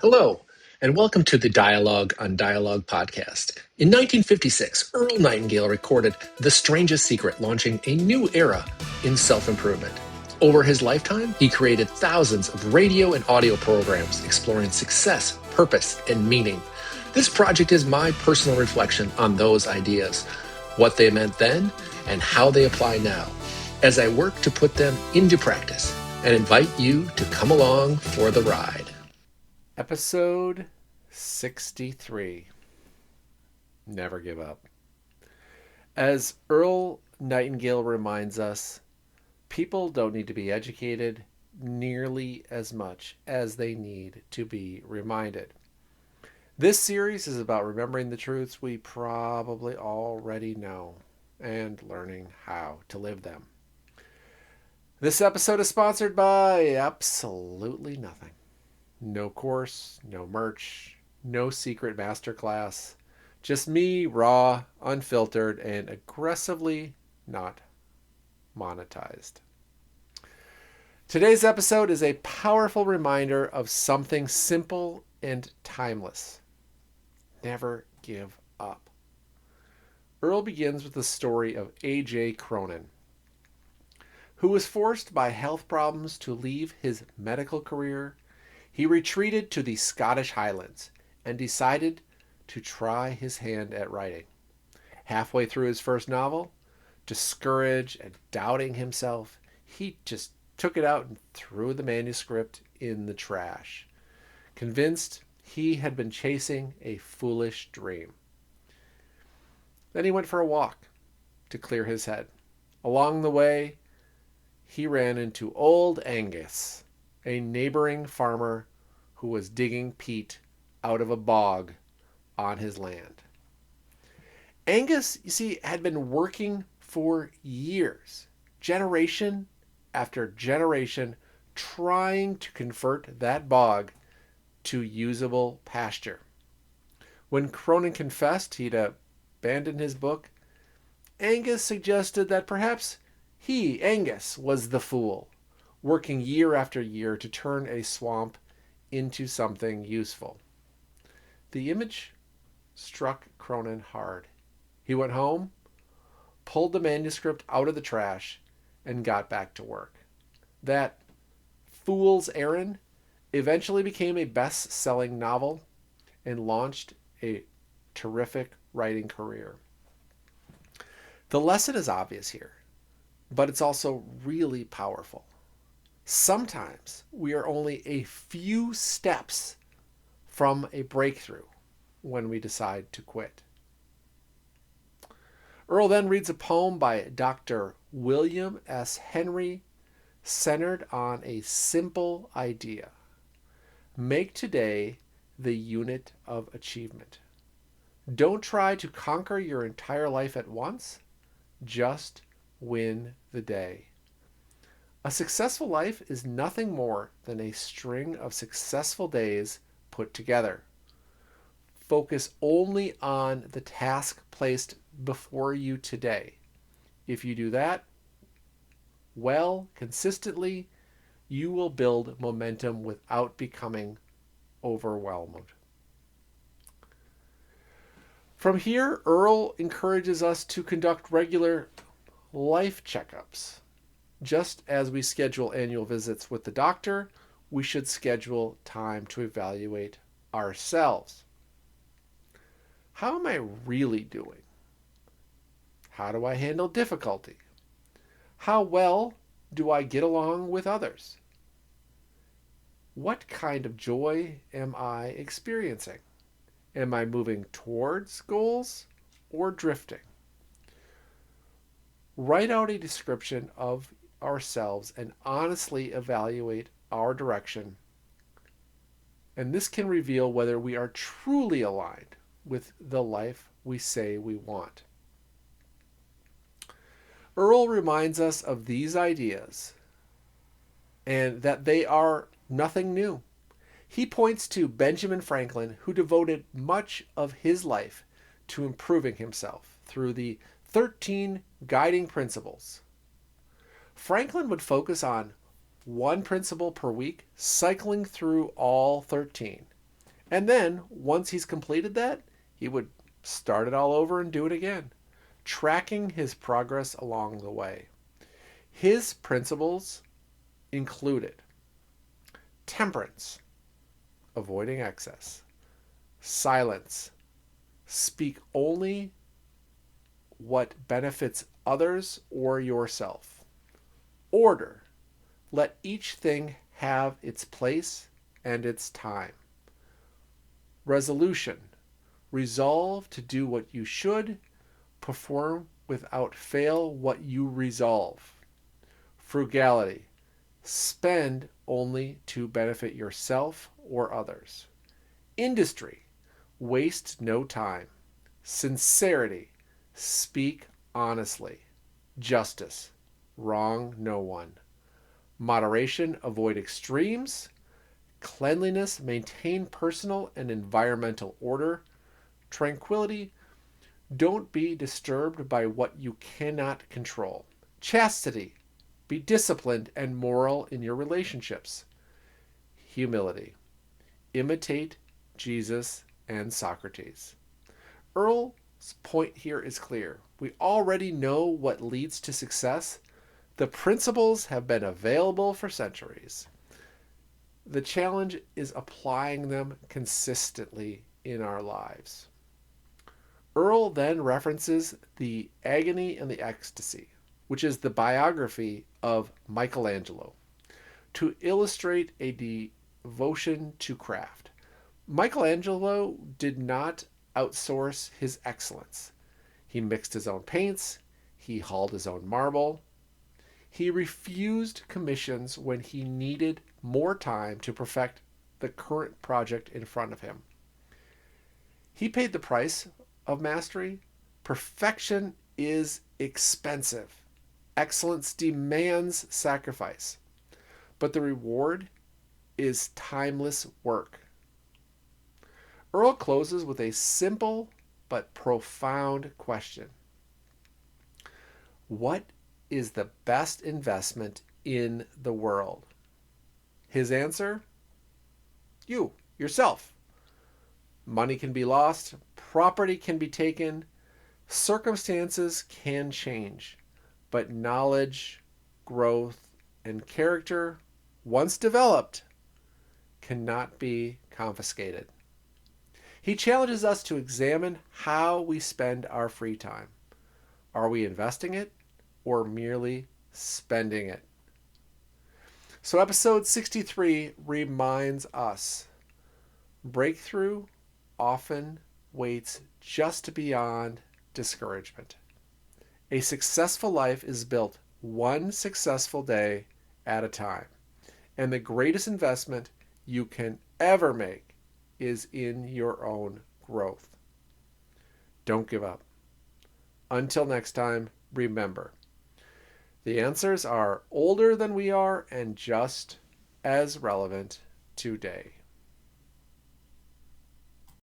Hello, and welcome to the Dialogue on Dialogue podcast. In 1956, Earl Nightingale recorded The Strangest Secret, launching a new era in self-improvement. Over his lifetime, he created thousands of radio and audio programs exploring success, purpose, and meaning. This project is my personal reflection on those ideas, what they meant then, and how they apply now, as I work to put them into practice, and invite you to come along for the ride. Episode 63. Never give up. As Earl Nightingale reminds us, people don't need to be educated nearly as much as they need to be reminded. This series is about remembering the truths we probably already know and learning how to live them. This episode is sponsored by absolutely nothing. No course, no merch, no secret masterclass. Just me, raw, unfiltered, and aggressively not monetized. Today's episode is a powerful reminder of something simple and timeless. Never give up. Earl begins with the story of A.J. Cronin, who was forced by health problems to leave his medical career. He retreated to the Scottish Highlands and decided to try his hand at writing. Halfway through his first novel, discouraged and doubting himself, he just took it out and threw the manuscript in the trash, convinced he had been chasing a foolish dream. Then he went for a walk to clear his head. Along the way, he ran into Old Angus, a neighboring farmer who was digging peat out of a bog on his land. Angus, you see, had been working for years, generation after generation, trying to convert that bog to usable pasture. When Cronin confessed he'd abandoned his book, Angus suggested that perhaps he, Angus, was the fool, working year after year to turn a swamp into something useful. The image struck Cronin hard. He went home, pulled the manuscript out of the trash, and got back to work. That Fool's Errand eventually became a best-selling novel and launched a terrific writing career. The lesson is obvious here, but it's also really powerful. Sometimes we are only a few steps from a breakthrough when we decide to quit. Earl then reads a poem by Dr. William S. Henry centered on a simple idea. Make today the unit of achievement. Don't try to conquer your entire life at once. Just win the day. A successful life is nothing more than a string of successful days put together. Focus only on the task placed before you today. If you do that well, consistently, you will build momentum without becoming overwhelmed. From here, Earl encourages us to conduct regular life checkups. Just as we schedule annual visits with the doctor, we should schedule time to evaluate ourselves. How am I really doing? How do I handle difficulty? How well do I get along with others? What kind of joy am I experiencing? Am I moving towards goals or drifting? Write out a description of ourselves and honestly evaluate our direction. And this can reveal whether we are truly aligned with the life we say we want. Earl reminds us of these ideas and that they are nothing new. He points to Benjamin Franklin, who devoted much of his life to improving himself through the 13 guiding principles. Franklin would focus on one principle per week, cycling through all 13. And then, once he's completed that, he would start it all over and do it again, tracking his progress along the way. His principles included temperance, avoiding excess, silence, speak only what benefits others or yourself, order, let each thing have its place and its time, resolution, resolve to do what you should, perform without fail what you resolve, frugality, spend only to benefit yourself or others, industry, waste no time, sincerity, speak honestly, justice, wrong no one, moderation, avoid extremes, cleanliness, maintain personal and environmental order, tranquility, don't be disturbed by what you cannot control, chastity, be disciplined and moral in your relationships, humility, imitate Jesus and Socrates. Earl's point here is clear. We already know what leads to success. The principles have been available for centuries. The challenge is applying them consistently in our lives. Earl then references The Agony and the Ecstasy, which is the biography of Michelangelo, to illustrate a devotion to craft. Michelangelo did not outsource his excellence. He mixed his own paints, he hauled his own marble. He refused commissions when he needed more time to perfect the current project in front of him. He paid the price of mastery. Perfection is expensive. Excellence demands sacrifice. But the reward is timeless work. Earl closes with a simple but profound question. What is the best investment in the world? His answer? You, yourself. Money can be lost, property can be taken, circumstances can change, but knowledge, growth, and character, once developed, cannot be confiscated. He challenges us to examine how we spend our free time. Are we investing it or merely spending it? So episode 63 reminds us breakthrough often waits just beyond discouragement. A successful life is built one successful day at a time. And the greatest investment you can ever make is in your own growth. Don't give up. Until next time, remember, the answers are older than we are and just as relevant today.